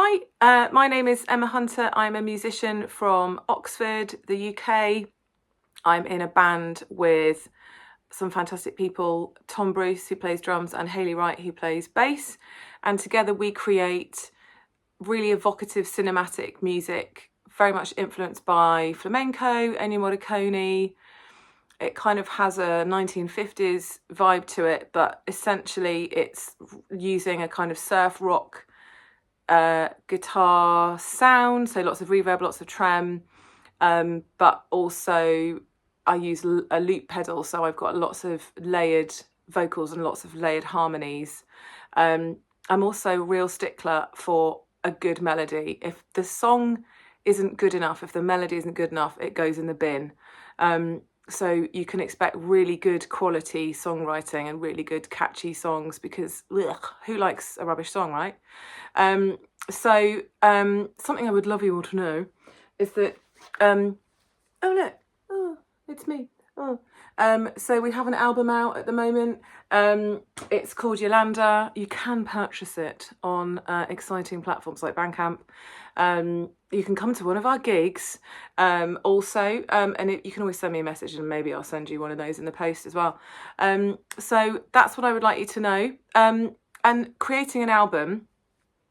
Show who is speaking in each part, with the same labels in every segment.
Speaker 1: Hi, my name is Emma Hunter. I'm a musician from Oxford, the UK. I'm in a band with some fantastic people, Tom Bruce, who plays drums, and Hayley Wright, who plays bass. And together we create really evocative cinematic music, very much influenced by flamenco, Ennio Morricone. It kind of has a 1950s vibe to it, but essentially it's using a kind of surf rock guitar sound, so lots of reverb, lots of trem, but also I use a loop pedal, so I've got lots of layered vocals and lots of layered harmonies. I'm also a real stickler for a good melody. If the song isn't good enough, if the melody isn't good enough, it goes in the bin. So you can expect really good quality songwriting and really good catchy songs, because who likes a rubbish song, right? Something I would love you all to know is that, oh look, oh, it's me. So we have an album out at the moment. It's called Yolanda. You can purchase it on exciting platforms like Bandcamp. You can come to one of our gigs also, and you can always send me a message and maybe I'll send you one of those in the post as well. So that's what I would like you to know. And creating an album,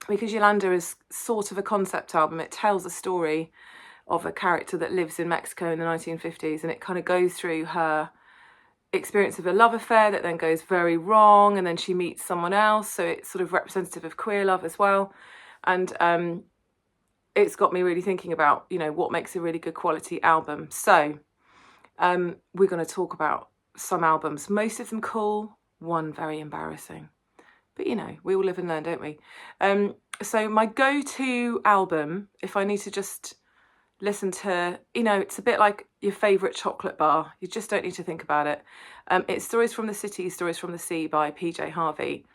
Speaker 1: because Yolanda is sort of a concept album, it tells a story of a character that lives in Mexico in the 1950s, and it kind of goes through her experience of a love affair that then goes very wrong, and then she meets someone else, so it's sort of representative of queer love as well. And it's got me really thinking about, what makes a really good quality album. So we're going to talk about some albums, most of them cool, one very embarrassing. But we all live and learn, don't we? So my go-to album, if I need to just listen to, it's a bit like your favourite chocolate bar. You just don't need to think about it. It's Stories from the City, Stories from the Sea by PJ Harvey.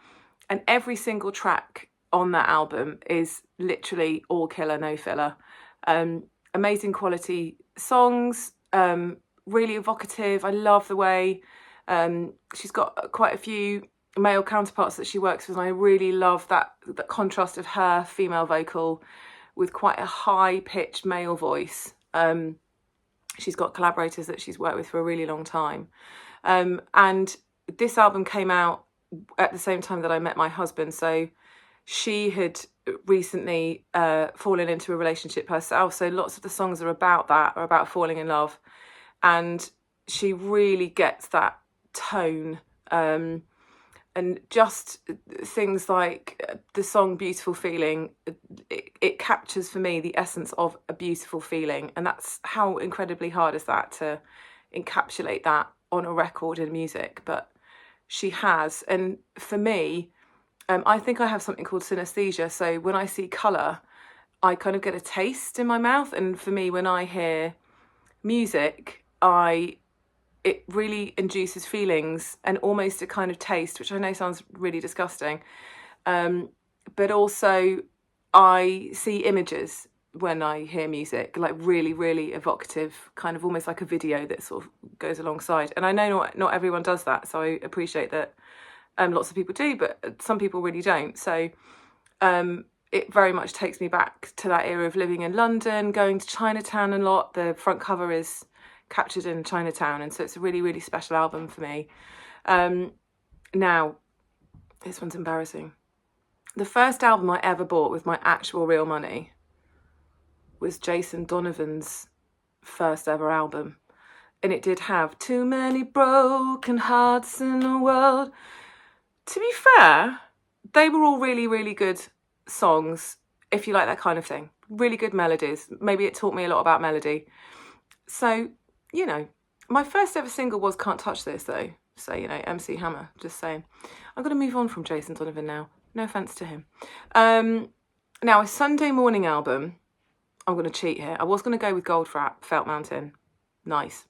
Speaker 1: And every single track on that album is literally all killer, no filler. Amazing quality songs, really evocative. I love the way she's got quite a few male counterparts that she works with, and I really love that contrast of her female vocal with quite a high-pitched male voice. She's got collaborators that she's worked with for a really long time. And this album came out at the same time that I met my husband, so she had recently fallen into a relationship herself, so lots of the songs are about that, are about falling in love, and she really gets that tone. And just things like the song Beautiful Feeling, it captures for me the essence of a beautiful feeling. And that's how incredibly hard is that to encapsulate that on a record in music. But she has. And for me, I think I have something called synesthesia. So when I see colour, I kind of get a taste in my mouth. And for me, when I hear music, it really induces feelings and almost a kind of taste, which I know sounds really disgusting. But also I see images when I hear music, like really, really evocative, kind of almost like a video that sort of goes alongside. And I know not everyone does that, so I appreciate that lots of people do, but some people really don't. So it very much takes me back to that era of living in London, going to Chinatown a lot. The front cover is captured in Chinatown, and so it's a really, really special album for me. Now, this one's embarrassing. The first album I ever bought with my actual real money was Jason Donovan's first ever album, and it did have Too Many Broken Hearts in the World. To be fair, they were all really, really good songs, if you like that kind of thing. Really good melodies. Maybe it taught me a lot about melody. So, my first ever single was Can't Touch This, though. So, MC Hammer, just saying. I'm going to move on from Jason Donovan now. No offence to him. Now, a Sunday morning album, I'm going to cheat here. I was going to go with Goldfrapp, Felt Mountain. Nice.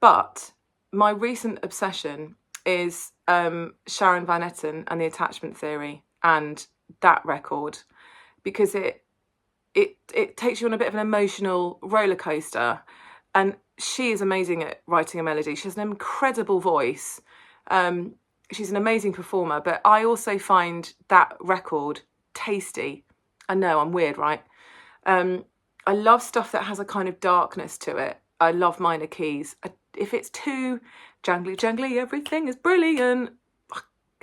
Speaker 1: But my recent obsession is Sharon Van Etten and the Attachment Theory, and that record, because it takes you on a bit of an emotional roller coaster. And she is amazing at writing a melody. She has an incredible voice. She's an amazing performer, but I also find that record tasty. I know I'm weird, right? I love stuff that has a kind of darkness to it. I love minor keys. If it's too jangly, everything is brilliant.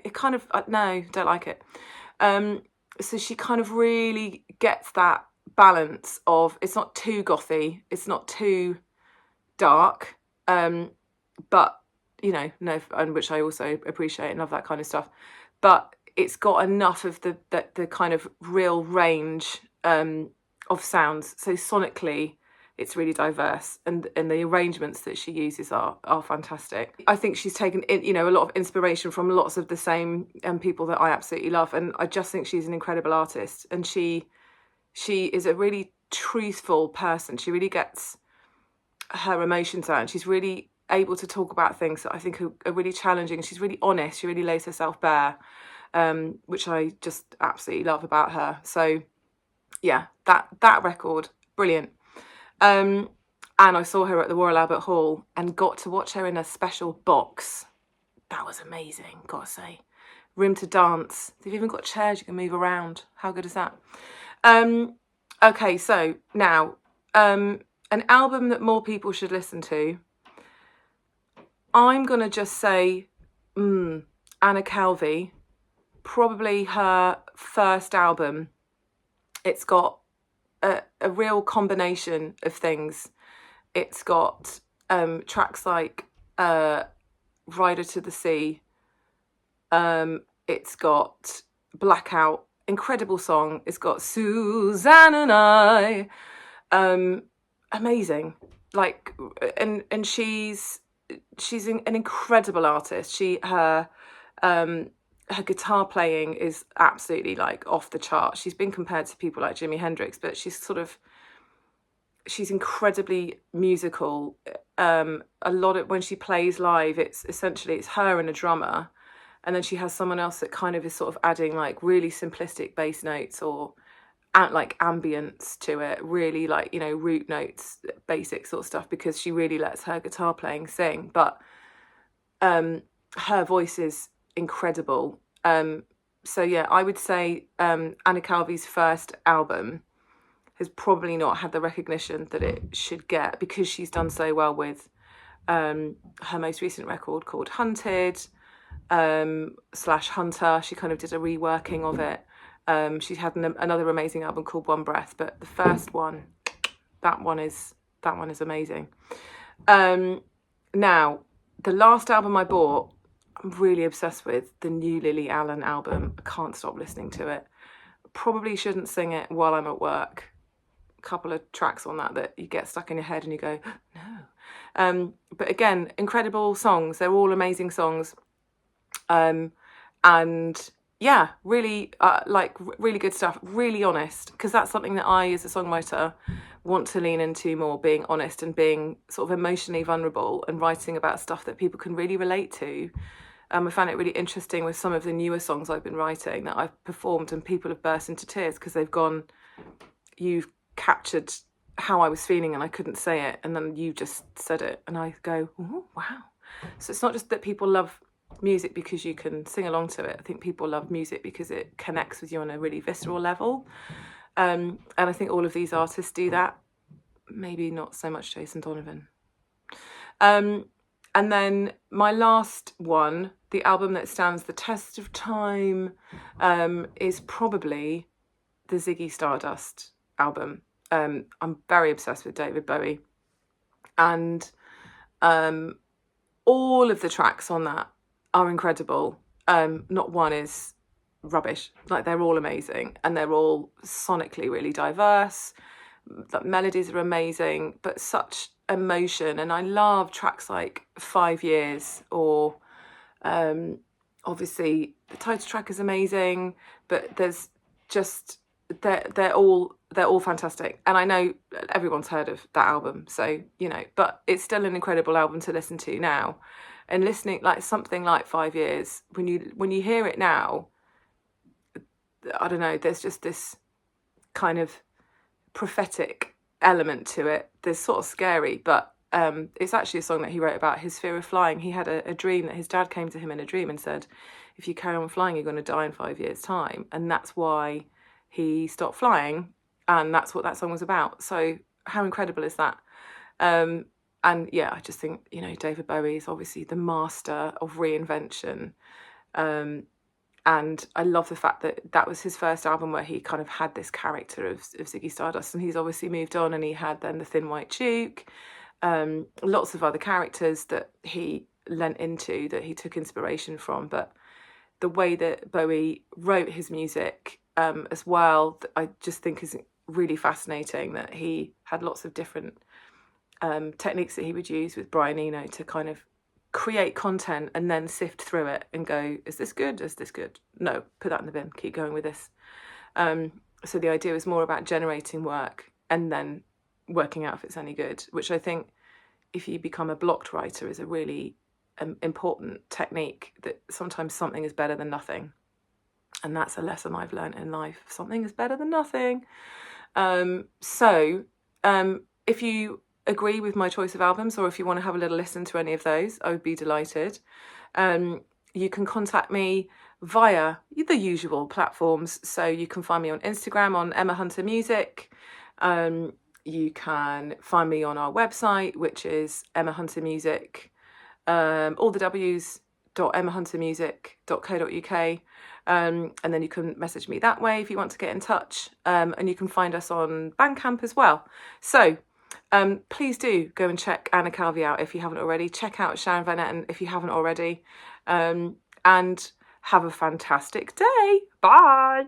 Speaker 1: It kind of, no, don't like it. So she kind of really gets that balance of, it's not too gothy, it's not too dark, but, you know, no, and which I also appreciate and love that kind of stuff. But it's got enough of the kind of real range of sounds. So sonically, it's really diverse, and the arrangements that she uses are fantastic. I think she's taken, you know, a lot of inspiration from lots of the same people that I absolutely love, and I just think she's an incredible artist. And she is a really truthful person. She really gets her emotions out, and she's really able to talk about things that I think are really challenging. She's really honest. She really lays herself bare, which I just absolutely love about her. So yeah, that record, brilliant. And I saw her at the Royal Albert Hall and got to watch her in a special box. That was amazing, gotta say. Room to dance. They've even got chairs you can move around. How good is that? Okay, so now, an album that more people should listen to. I'm gonna just say, Anna Calvi, probably her first album. It's got a real combination of things. It's got tracks like Rider to the Sea. It's got Blackout, incredible song. It's got Suzanne and I, amazing. Like, and she's an incredible artist. Her guitar playing is absolutely like off the chart. She's been compared to people like Jimi Hendrix, but she's incredibly musical. A lot of when she plays live, it's her and a drummer, and then she has someone else that kind of is sort of adding like really simplistic bass notes or like ambience to it, really like, you know, root notes, basic sort of stuff, because she really lets her guitar playing sing. But her voice is incredible. So yeah, I would say Anna Calvi's first album has probably not had the recognition that it should get, because she's done so well with her most recent record called Hunted / Hunter. She kind of did a reworking of it. She had another amazing album called One Breath, but the first one, that one is amazing. Now, the last album I bought, I'm really obsessed with, the new Lily Allen album. I can't stop listening to it. Probably shouldn't sing it while I'm at work. A couple of tracks on that you get stuck in your head and you go, no. But again, incredible songs. They're all amazing songs. And yeah, really, really good stuff. Really honest, because that's something that I, as a songwriter, want to lean into more, being honest and being sort of emotionally vulnerable and writing about stuff that people can really relate to. I found it really interesting with some of the newer songs I've been writing that I've performed, and people have burst into tears because they've gone, you've captured how I was feeling and I couldn't say it, and then you just said it, and I go, oh, wow. So it's not just that people love music because you can sing along to it. I think people love music because it connects with you on a really visceral level. And I think all of these artists do that. Maybe not so much Jason Donovan. And then my last one, the album that stands the test of time, is probably the Ziggy Stardust album. I'm very obsessed with David Bowie. And all of the tracks on that are incredible. Not one is rubbish. Like, they're all amazing, and they're all sonically really diverse. The melodies are amazing, but such emotion. And I love tracks like 5 Years, or obviously the title track is amazing, but there's just they're all fantastic. And I know everyone's heard of that album, so you know, but it's still an incredible album to listen to now. And listening, like something like 5 Years, when you hear it now, I don't know, there's just this kind of prophetic element to it. There's sort of scary, but it's actually a song that he wrote about his fear of flying. He had a dream that his dad came to him in a dream and said, if you carry on flying, you're going to die in 5 years' time. And that's why he stopped flying, and that's what that song was about. So how incredible is that? And yeah, I just think, you know, David Bowie is obviously the master of reinvention. And I love the fact that that was his first album where he kind of had this character of Ziggy Stardust, and he's obviously moved on, and he had then the Thin White Duke, lots of other characters that he lent into, that he took inspiration from. But the way that Bowie wrote his music as well, I just think is really fascinating, that he had lots of different techniques that he would use with Brian Eno to kind of create content and then sift through it and go, is this good? Is this good? No, put that in the bin, keep going with this. So the idea was more about generating work and then working out if it's any good, which I think if you become a blocked writer is a really important technique, that sometimes something is better than nothing. And that's a lesson I've learned in life. Something is better than nothing. So if you agree with my choice of albums, or if you want to have a little listen to any of those, I would be delighted. You can contact me via the usual platforms. So you can find me on Instagram on Emma Hunter Music. You can find me on our website, which is Emma Hunter Music, all the w's.emmahuntermusic.co.uk. And then you can message me that way if you want to get in touch. And you can find us on Bandcamp as well. So please do go and check Anna Calvi out if you haven't already. Check out Sharon Van Etten if you haven't already. And have a fantastic day. Bye.